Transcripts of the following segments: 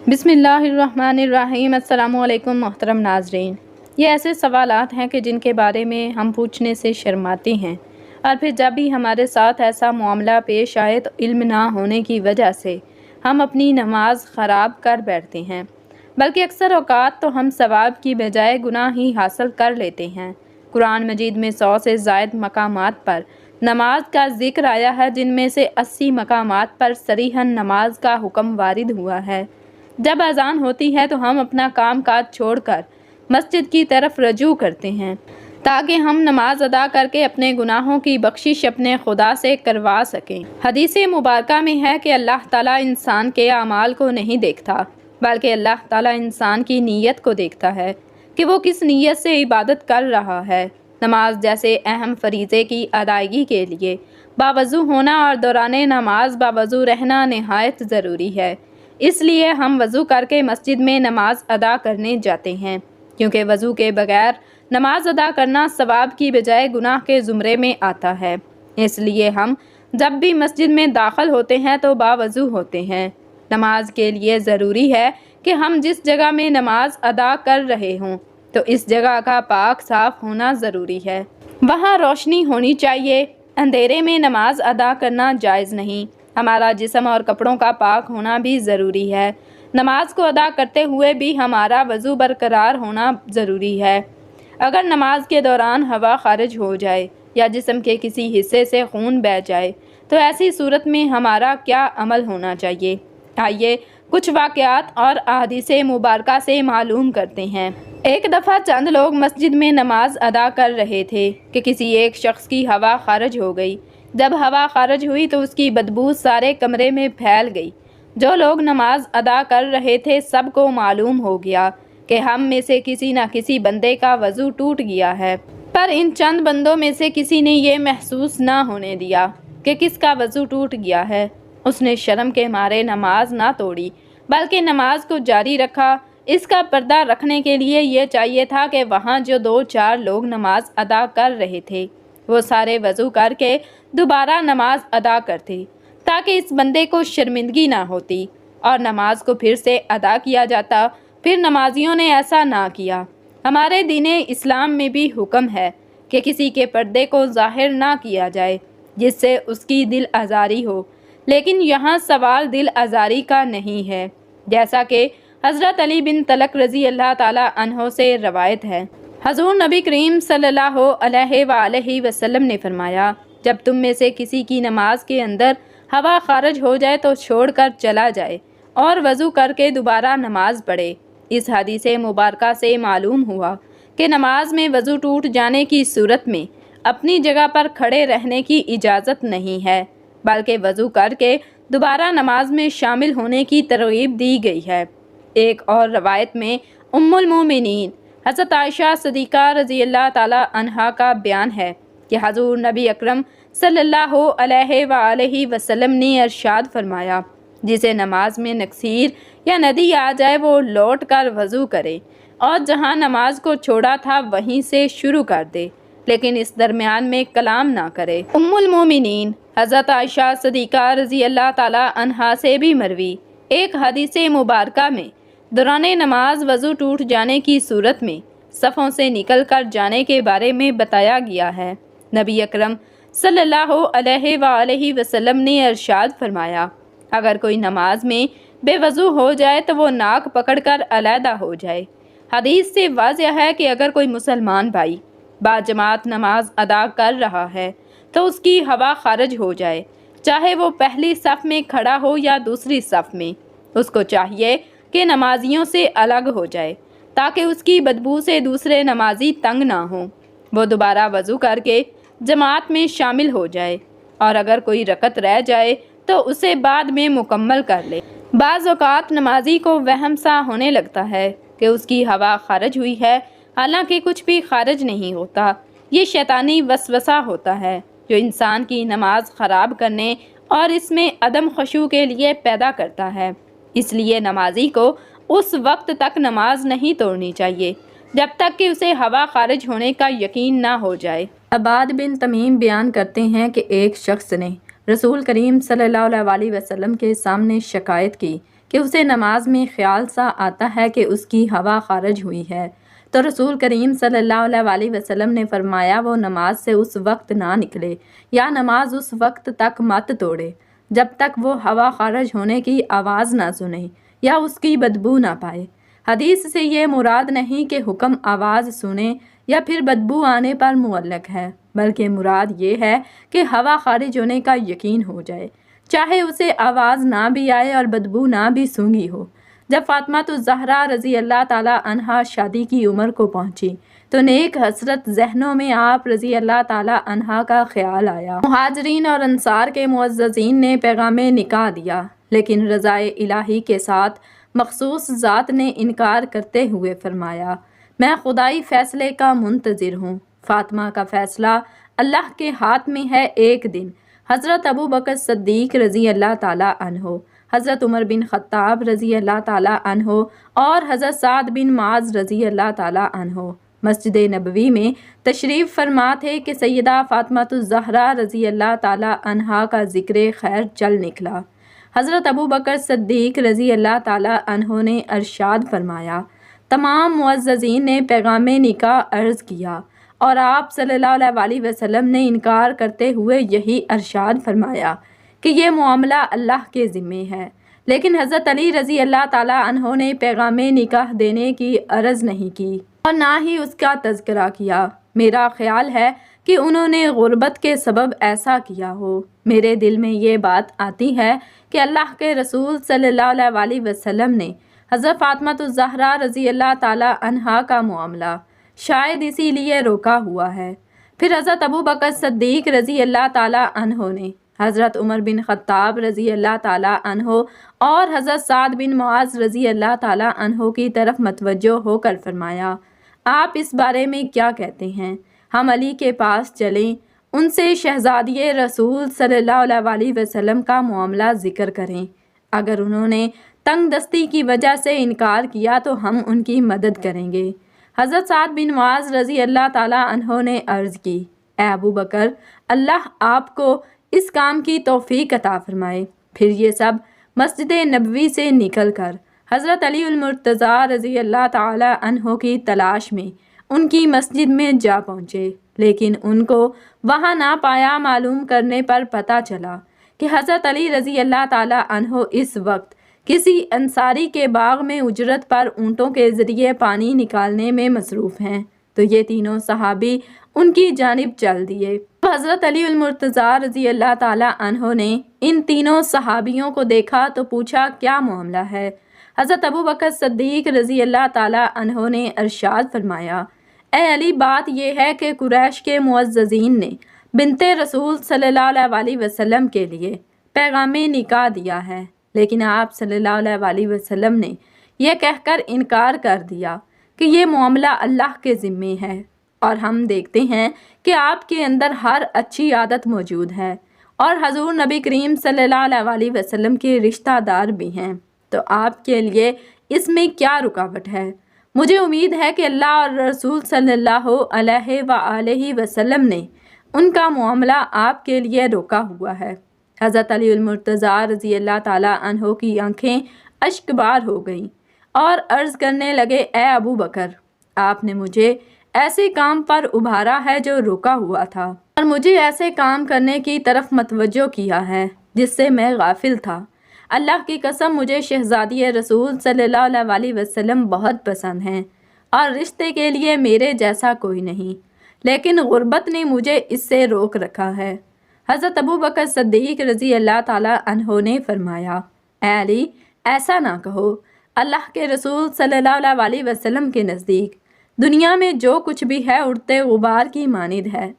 بسم اللہ الرحمن الرحیم۔ السلام علیکم محترم ناظرین۔ یہ ایسے سوالات ہیں کہ جن کے بارے میں ہم پوچھنے سے شرماتے ہیں، اور پھر جب بھی ہمارے ساتھ ایسا معاملہ پیش آئے تو علم نہ ہونے کی وجہ سے ہم اپنی نماز خراب کر بیٹھتے ہیں، بلکہ اکثر اوقات تو ہم ثواب کی بجائے گناہ ہی حاصل کر لیتے ہیں۔ قرآن مجید میں 100 سے زائد مقامات پر نماز کا ذکر آیا ہے، جن میں سے 80 مقامات پر صریحاً نماز کا حکم وارد ہوا ہے۔ جب اذان ہوتی ہے تو ہم اپنا کام کاج چھوڑ کر مسجد کی طرف رجوع کرتے ہیں تاکہ ہم نماز ادا کر کے اپنے گناہوں کی بخشش اپنے خدا سے کروا سکیں۔ حدیث مبارکہ میں ہے کہ اللہ تعالیٰ انسان کے اعمال کو نہیں دیکھتا، بلکہ اللہ تعالیٰ انسان کی نیت کو دیکھتا ہے کہ وہ کس نیت سے عبادت کر رہا ہے۔ نماز جیسے اہم فریضے کی ادائیگی کے لیے باوضو ہونا اور دوران نماز باوضو رہنا نہایت ضروری ہے۔ اس لیے ہم وضو کر کے مسجد میں نماز ادا کرنے جاتے ہیں، کیونکہ وضو کے بغیر نماز ادا کرنا ثواب کی بجائے گناہ کے زمرے میں آتا ہے۔ اس لیے ہم جب بھی مسجد میں داخل ہوتے ہیں تو باوضو ہوتے ہیں۔ نماز کے لیے ضروری ہے کہ ہم جس جگہ میں نماز ادا کر رہے ہوں تو اس جگہ کا پاک صاف ہونا ضروری ہے۔ وہاں روشنی ہونی چاہیے۔ اندھیرے میں نماز ادا کرنا جائز نہیں۔ ہمارا جسم اور کپڑوں کا پاک ہونا بھی ضروری ہے۔ نماز کو ادا کرتے ہوئے بھی ہمارا وضو برقرار ہونا ضروری ہے۔ اگر نماز کے دوران ہوا خارج ہو جائے یا جسم کے کسی حصے سے خون بہہ جائے تو ایسی صورت میں ہمارا کیا عمل ہونا چاہیے؟ آئیے کچھ واقعات اور احادیث مبارکہ سے معلوم کرتے ہیں۔ ایک دفعہ چند لوگ مسجد میں نماز ادا کر رہے تھے کہ کسی ایک شخص کی ہوا خارج ہو گئی۔ جب ہوا خارج ہوئی تو اس کی بدبو سارے کمرے میں پھیل گئی۔ جو لوگ نماز ادا کر رہے تھے سب کو معلوم ہو گیا کہ ہم میں سے کسی نہ کسی بندے کا وضو ٹوٹ گیا ہے، پر ان چند بندوں میں سے کسی نے یہ محسوس نہ ہونے دیا کہ کس کا وضو ٹوٹ گیا ہے۔ اس نے شرم کے مارے نماز نہ توڑی بلکہ نماز کو جاری رکھا۔ اس کا پردہ رکھنے کے لیے یہ چاہیے تھا کہ وہاں جو 2-4 لوگ نماز ادا کر رہے تھے وہ سارے وضو کر کے دوبارہ نماز ادا کرتے تاکہ اس بندے کو شرمندگی نہ ہوتی اور نماز کو پھر سے ادا کیا جاتا۔ پھر نمازیوں نے ایسا نہ کیا۔ ہمارے دین اسلام میں بھی حکم ہے کہ کسی کے پردے کو ظاہر نہ کیا جائے جس سے اس کی دل آزاری ہو، لیکن یہاں سوال دل آزاری کا نہیں ہے، جیسا کہ حضرت علی بن طلق رضی اللہ تعالی عنہ سے روایت ہے۔ حضور نبی کریم صلی اللہ علیہ وآلہ وسلم نے فرمایا، جب تم میں سے کسی کی نماز کے اندر ہوا خارج ہو جائے تو چھوڑ کر چلا جائے اور وضو کر کے دوبارہ نماز پڑھے۔ اس حدیث مبارکہ سے معلوم ہوا کہ نماز میں وضو ٹوٹ جانے کی صورت میں اپنی جگہ پر کھڑے رہنے کی اجازت نہیں ہے، بلکہ وضو کر کے دوبارہ نماز میں شامل ہونے کی ترغیب دی گئی ہے۔ ایک اور روایت میں ام المومنین حضرت عائشہ صدیقہ رضی اللہ تعالی عنہا کا بیان ہے کہ حضور نبی اکرم صلی اللہ علیہ وآلہ وسلم نے ارشاد فرمایا، جسے نماز میں نقصیر یا ندی آ جائے وہ لوٹ کر وضو کرے اور جہاں نماز کو چھوڑا تھا وہیں سے شروع کر دے، لیکن اس درمیان میں کلام نہ کرے۔ ام المومنین حضرت عائشہ صدیقہ رضی اللہ تعالی عنہا سے بھی مروی ایک حدیث مبارکہ میں دوران نماز وضو ٹوٹ جانے کی صورت میں صفوں سے نکل کر جانے کے بارے میں بتایا گیا ہے۔ نبی اکرم صلی اللہ علیہ وآلہ وسلم نے ارشاد فرمایا، اگر کوئی نماز میں بے وضو ہو جائے تو وہ ناک پکڑ کر علیحدہ ہو جائے۔ حدیث سے واضح ہے کہ اگر کوئی مسلمان بھائی باجماعت نماز ادا کر رہا ہے تو اس کی ہوا خارج ہو جائے، چاہے وہ پہلی صف میں کھڑا ہو یا دوسری صف میں، اس کو چاہیے کہ نمازیوں سے الگ ہو جائے تاکہ اس کی بدبو سے دوسرے نمازی تنگ نہ ہوں۔ وہ دوبارہ وضو کر کے جماعت میں شامل ہو جائے، اور اگر کوئی رکعت رہ جائے تو اسے بعد میں مکمل کر لے۔ بعض اوقات نمازی کو وہم سا ہونے لگتا ہے کہ اس کی ہوا خارج ہوئی ہے، حالانکہ کچھ بھی خارج نہیں ہوتا۔ یہ شیطانی وسوسہ ہوتا ہے جو انسان کی نماز خراب کرنے اور اس میں عدم خشوع کے لیے پیدا کرتا ہے۔ اس لیے نمازی کو اس وقت تک نماز نہیں توڑنی چاہیے جب تک کہ اسے ہوا خارج ہونے کا یقین نہ ہو جائے۔ عباد بن تمیم بیان کرتے ہیں کہ ایک شخص نے رسول کریم صلی اللہ علیہ وسلم کے سامنے شکایت کی کہ اسے نماز میں خیال سا آتا ہے کہ اس کی ہوا خارج ہوئی ہے، تو رسول کریم صلی اللہ علیہ وسلم نے فرمایا وہ نماز سے اس وقت نہ نکلے یا نماز اس وقت تک مت توڑے جب تک وہ ہوا خارج ہونے کی آواز نہ سنے یا اس کی بدبو نہ پائے۔ حدیث سے یہ مراد نہیں کہ حکم آواز سنے یا پھر بدبو آنے پر معلق ہے، بلکہ مراد یہ ہے کہ ہوا خارج ہونے کا یقین ہو جائے، چاہے اسے آواز نہ بھی آئے اور بدبو نہ بھی سونگھی ہو۔ جب فاطمہ الزہرا رضی اللہ تعالی عنہا شادی کی عمر کو پہنچی تو نیک حسرت ذہنوں میں آپ رضی اللہ تعالی عنہا کا خیال آیا۔ مہاجرین اور انصار کے معززین نے پیغام نکاح دیا، لیکن رضائے الہی کے ساتھ مخصوص ذات نے انکار کرتے ہوئے فرمایا، میں خدائی فیصلے کا منتظر ہوں، فاطمہ کا فیصلہ اللہ کے ہاتھ میں ہے۔ ایک دن حضرت ابو بکر صدیق رضی اللہ تعالی عنہ، حضرت عمر بن خطاب رضی اللہ تعالی عنہ اور حضرت سعد بن معاذ رضی اللہ تعالی عنہ مسجد نبوی میں تشریف فرما تھے کہ سیدہ فاطمہ الزہرا رضی اللہ تعالی عنہا کا ذکر خیر چل نکلا۔ حضرت ابو بکر صدیق رضی اللہ تعالی عنہ نے ارشاد فرمایا، تمام معززین نے پیغام نکاح عرض کیا اور آپ صلی اللہ علیہ وسلم نے انکار کرتے ہوئے یہی ارشاد فرمایا کہ یہ معاملہ اللہ کے ذمے ہے، لیکن حضرت علی رضی اللہ تعالی عنہ نے پیغام نکاح دینے کی عرض نہیں کی اور نہ ہی اس کا تذکرہ کیا۔ میرا خیال ہے کہ انہوں نے غربت کے سبب ایسا کیا ہو۔ میرے دل میں یہ بات آتی ہے کہ اللہ کے رسول صلی اللہ علیہ وسلم نے حضرت فاطمہ الزہرا رضی اللہ تعالی عنہا کا معاملہ شاید اسی لیے روکا ہوا ہے۔ پھر حضرت ابو بکر صدیق رضی اللہ تعالی عنہ نے حضرت عمر بن خطاب رضی اللہ تعالی عنہ اور حضرت سعد بن معاذ رضی اللہ تعالی عنہ کی طرف متوجہ ہو کر فرمایا، آپ اس بارے میں کیا کہتے ہیں؟ ہم علی کے پاس چلیں، ان سے شہزادی رسول صلی اللہ علیہ وسلم کا معاملہ ذکر کریں۔ اگر انہوں نے تنگ دستی کی وجہ سے انکار کیا تو ہم ان کی مدد کریں گے۔ حضرت سعد بن معاذ رضی اللہ تعالی عنہ نے عرض کی، اے ابو بکر، اللہ آپ کو اس کام کی توفیق عطا فرمائے۔ پھر یہ سب مسجد نبوی سے نکل کر حضرت علی المرتضیٰ رضی اللہ تعالی عنہ کی تلاش میں ان کی مسجد میں جا پہنچے، لیکن ان کو وہاں نہ پایا۔ معلوم کرنے پر پتہ چلا کہ حضرت علی رضی اللہ تعالی عنہ اس وقت کسی انصاری کے باغ میں اجرت پر اونٹوں کے ذریعے پانی نکالنے میں مصروف ہیں، تو یہ تینوں صحابی ان کی جانب چل دیے۔ حضرت علی المرتضیٰ رضی اللہ تعالی عنہ نے ان تینوں صحابیوں کو دیکھا تو پوچھا، کیا معاملہ ہے؟ حضرت ابو بکر صدیق رضی اللہ تعالی عنہ نے ارشاد فرمایا، اے علی، بات یہ ہے کہ قریش کے معززین نے بنت رسول صلی اللہ علیہ وسلم کے لیے پیغام نکاح دیا ہے، لیکن آپ صلی اللہ علیہ وسلم نے یہ کہہ کر انکار کر دیا کہ یہ معاملہ اللہ کے ذمے ہے، اور ہم دیکھتے ہیں کہ آپ کے اندر ہر اچھی عادت موجود ہے اور حضور نبی کریم صلی اللہ علیہ وسلم کے رشتہ دار بھی ہیں، تو آپ کے لیے اس میں کیا رکاوٹ ہے؟ مجھے امید ہے کہ اللہ اور رسول صلی اللہ علیہ وآلہ وسلم نے ان کا معاملہ آپ کے لیے روکا ہوا ہے۔ حضرت علی المرتضیٰ رضی اللہ تعالیٰ عنہ کی آنکھیں اشک بار ہو گئیں اور عرض کرنے لگے، اے ابو بکر، آپ نے مجھے ایسے کام پر ابھارا ہے جو روکا ہوا تھا، اور مجھے ایسے کام کرنے کی طرف متوجہ کیا ہے جس سے میں غافل تھا۔ اللہ کی قسم، مجھے شہزادی رسول صلی اللہ علیہ وسلم بہت پسند ہیں اور رشتے کے لیے میرے جیسا کوئی نہیں، لیکن غربت نے مجھے اس سے روک رکھا ہے۔ حضرت ابو بکر صدیق رضی اللہ تعالی عنہ نے فرمایا، اے علی، ایسا نہ کہو، اللہ کے رسول صلی اللہ علیہ وسلم کے نزدیک دنیا میں جو کچھ بھی ہے اڑتے غبار کی مانند ہے۔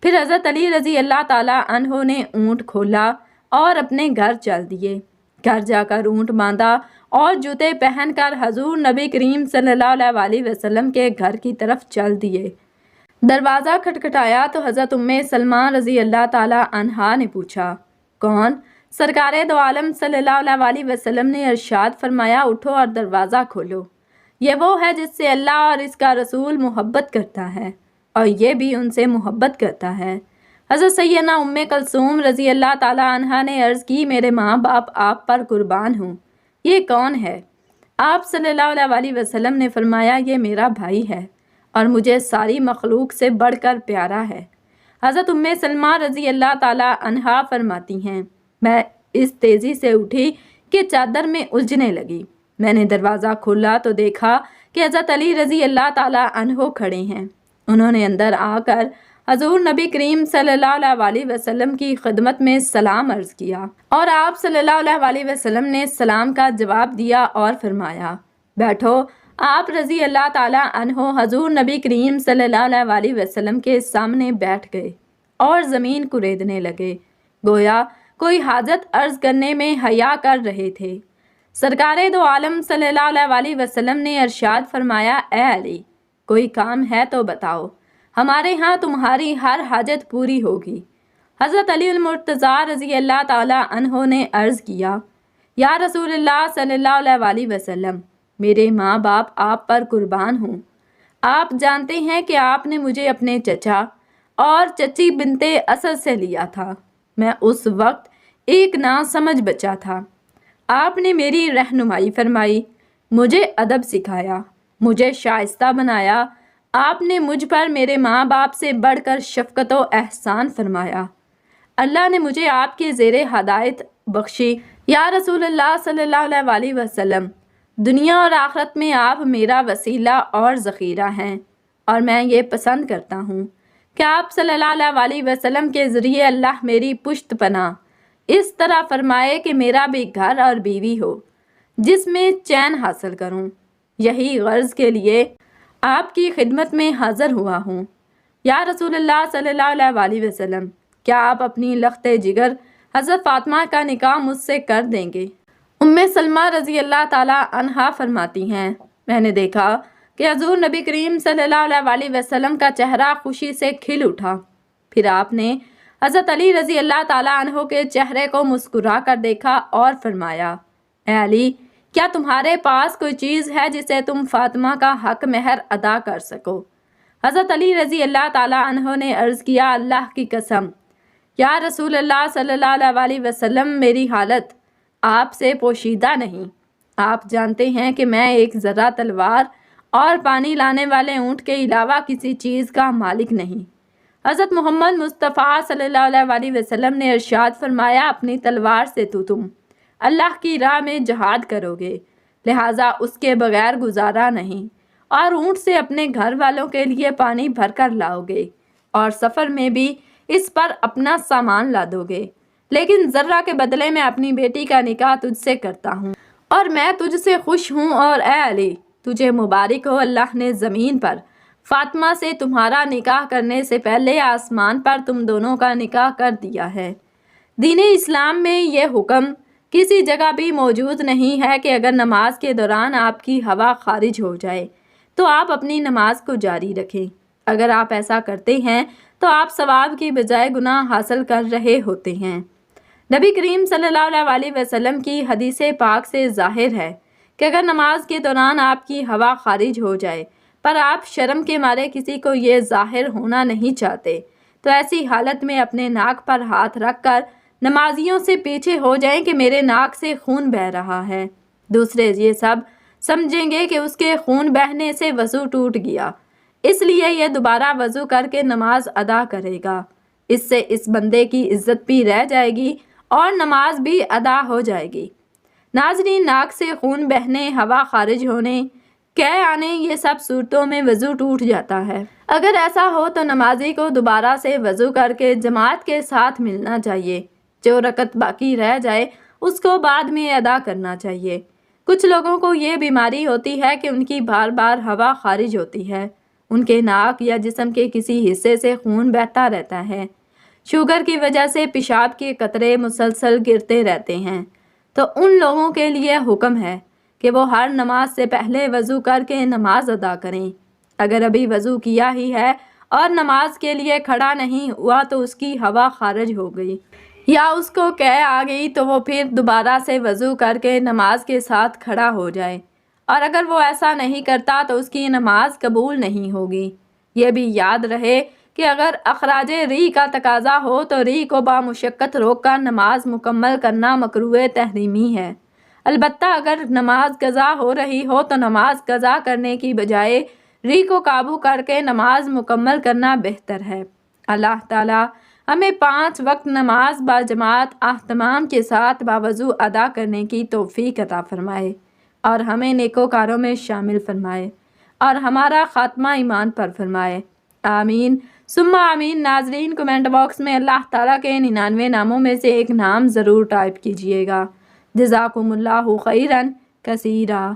پھر حضرت علی رضی اللہ تعالی عنہ نے اونٹ کھولا اور اپنے گھر چل دیے۔ گھر جا کر اونٹ باندھا اور جوتے پہن کر حضور نبی کریم صلی اللہ علیہ وسلم کے گھر کی طرف چل دیے۔ دروازہ کھٹکھٹایا تو حضرت سلمہ رضی اللہ تعالی عنہا نے پوچھا، کون؟ سرکار دو عالم صلی اللہ علیہ وسلم نے ارشاد فرمایا، اٹھو اور دروازہ کھولو، یہ وہ ہے جس سے اللہ اور اس کا رسول محبت کرتا ہے اور یہ بھی ان سے محبت کرتا ہے۔ حضرت سیدنا کلثوم رضی اللہ تعالی عنہا نے عرض کی، میرے ماں باپ آپ پر قربان ہوں، یہ کون ہے؟ آپ صلی اللہ علیہ وسلم نے فرمایا یہ میرا بھائی ہے اور مجھے ساری مخلوق سے بڑھ کر پیارا ہے۔ حضرت ام سلمہ رضی اللہ تعالی عنہا فرماتی ہیں میں اس تیزی سے اٹھی کہ چادر میں الجھنے لگی۔ میں نے دروازہ کھولا تو دیکھا کہ حضرت علی رضی اللہ تعالی عنہ کھڑے ہیں۔ انہوں نے اندر آ کر حضور نبی کریم صلی اللہ علیہ وسلم کی خدمت میں سلام عرض کیا اور آپ صلی اللہ علیہ وسلم نے سلام کا جواب دیا اور فرمایا بیٹھو۔ آپ رضی اللہ تعالی عنہ حضور نبی کریم صلی اللہ علیہ وسلم کے سامنے بیٹھ گئے اور زمین کریدنے لگے، گویا کوئی حاجت عرض کرنے میں حیا کر رہے تھے۔ سرکار دو عالم صلی اللہ علیہ وسلم نے ارشاد فرمایا اے علی، کوئی کام ہے تو بتاؤ، ہمارے ہاں تمہاری ہر حاجت پوری ہوگی۔ حضرت علی المرتضیٰ رضی اللہ تعالی عنہ نے عرض کیا یا رسول اللہ صلی اللہ علیہ وسلم، میرے ماں باپ آپ پر قربان ہوں۔ آپ جانتے ہیں کہ آپ نے مجھے اپنے چچا اور چچی بنت اسد سے لیا تھا۔ میں اس وقت ایک ناسمجھ بچہ تھا۔ آپ نے میری رہنمائی فرمائی، مجھے ادب سکھایا، مجھے شائستہ بنایا۔ آپ نے مجھ پر میرے ماں باپ سے بڑھ کر شفقت و احسان فرمایا۔ اللہ نے مجھے آپ کے زیر ہدایت بخشی۔ یا رسول اللہ صلی اللہ علیہ وسلم، دنیا اور آخرت میں آپ میرا وسیلہ اور ذخیرہ ہیں، اور میں یہ پسند کرتا ہوں کہ آپ صلی اللہ علیہ وسلم کے ذریعے اللہ میری پشت پناہ اس طرح فرمائے کہ میرا بھی گھر اور بیوی ہو جس میں چین حاصل کروں۔ یہی غرض کے لیے آپ کی خدمت میں حاضر ہوا ہوں۔ یا رسول اللہ صلی اللہ علیہ وسلم، کیا آپ اپنی لخت جگر حضرت فاطمہ کا نکاح مجھ سے کر دیں گے؟ ام سلمہ رضی اللہ تعالی عنہا فرماتی ہیں میں نے دیکھا کہ حضور نبی کریم صلی اللہ علیہ وسلم کا چہرہ خوشی سے کھل اٹھا۔ پھر آپ نے حضرت علی رضی اللہ تعالی عنہ کے چہرے کو مسکرا کر دیکھا اور فرمایا اے علی، کیا تمہارے پاس کوئی چیز ہے جسے تم فاطمہ کا حق مہر ادا کر سکو؟ حضرت علی رضی اللہ تعالی عنہ نے عرض کیا اللہ کی قسم یا رسول اللہ صلی اللہ علیہ وسلم، میری حالت آپ سے پوشیدہ نہیں۔ آپ جانتے ہیں کہ میں ایک ذرہ تلوار اور پانی لانے والے اونٹ کے علاوہ کسی چیز کا مالک نہیں۔ حضرت محمد مصطفیٰ صلی اللہ علیہ وسلم نے ارشاد فرمایا اپنی تلوار سے تم اللہ کی راہ میں جہاد کرو گے، لہٰذا اس کے بغیر گزارا نہیں، اور اونٹ سے اپنے گھر والوں کے لیے پانی بھر کر لاؤ گے، اور سفر میں بھی اس پر اپنا سامان لا دو گے، لیکن ذرہ کے بدلے میں اپنی بیٹی کا نکاح تجھ سے کرتا ہوں اور میں تجھ سے خوش ہوں۔ اور اے علی، تجھے مبارک ہو، اللہ نے زمین پر فاطمہ سے تمہارا نکاح کرنے سے پہلے آسمان پر تم دونوں کا نکاح کر دیا ہے۔ دین اسلام میں یہ حکم کسی جگہ بھی موجود نہیں ہے کہ اگر نماز کے دوران آپ کی ہوا خارج ہو جائے تو آپ اپنی نماز کو جاری رکھیں۔ اگر آپ ایسا کرتے ہیں تو آپ ثواب کی بجائے گناہ حاصل کر رہے ہوتے ہیں۔ نبی کریم صلی اللہ علیہ وسلم کی حدیث پاک سے ظاہر ہے کہ اگر نماز کے دوران آپ کی ہوا خارج ہو جائے پر آپ شرم کے مارے کسی کو یہ ظاہر ہونا نہیں چاہتے تو ایسی حالت میں اپنے ناک پر ہاتھ رکھ کر نمازیوں سے پیچھے ہو جائیں کہ میرے ناک سے خون بہہ رہا ہے۔ دوسرے یہ سب سمجھیں گے کہ اس کے خون بہنے سے وضو ٹوٹ گیا، اس لیے یہ دوبارہ وضو کر کے نماز ادا کرے گا۔ اس سے اس بندے کی عزت بھی رہ جائے گی اور نماز بھی ادا ہو جائے گی۔ ناظرین، ناک سے خون بہنے، ہوا خارج ہونے، قے آنے، یہ سب صورتوں میں وضو ٹوٹ جاتا ہے۔ اگر ایسا ہو تو نمازی کو دوبارہ سے وضو کر کے جماعت کے ساتھ ملنا چاہیے۔ جو رکعت باقی رہ جائے اس کو بعد میں ادا کرنا چاہیے۔ کچھ لوگوں کو یہ بیماری ہوتی ہے کہ ان کی بار بار ہوا خارج ہوتی ہے، ان کے ناک یا جسم کے کسی حصے سے خون بہتا رہتا ہے۔ شوگر کی وجہ سے پیشاب کے قطرے مسلسل گرتے رہتے ہیں، تو ان لوگوں کے لیے حکم ہے کہ وہ ہر نماز سے پہلے وضو کر کے نماز ادا کریں۔ اگر ابھی وضو کیا ہی ہے اور نماز کے لیے کھڑا نہیں ہوا تو اس کی ہوا خارج ہو گئی یا اس کو قے آ گئی تو وہ پھر دوبارہ سے وضو کر کے نماز کے ساتھ کھڑا ہو جائے، اور اگر وہ ایسا نہیں کرتا تو اس کی نماز قبول نہیں ہوگی۔ یہ بھی یاد رہے کہ اگر اخراج ریح کا تقاضا ہو تو ریح کو بامشقت روک کر نماز مکمل کرنا مکروہ تحریمی ہے۔ البتہ اگر نماز قضا ہو رہی ہو تو نماز قضا کرنے کی بجائے ری کو قابو کر کے نماز مکمل کرنا بہتر ہے۔ اللہ تعالیٰ ہمیں 5 وقت نماز باجماعت اہتمام کے ساتھ باوضو ادا کرنے کی توفیق عطا فرمائے اور ہمیں نیکوکاروں میں شامل فرمائے اور ہمارا خاتمہ ایمان پر فرمائے، آمین ثم آمین۔ ناظرین، کمنٹ باکس میں اللہ تعالیٰ کے 99 ناموں میں سے ایک نام ضرور ٹائپ کیجئے گا۔ جزاکم اللہ خیرا کثیرا۔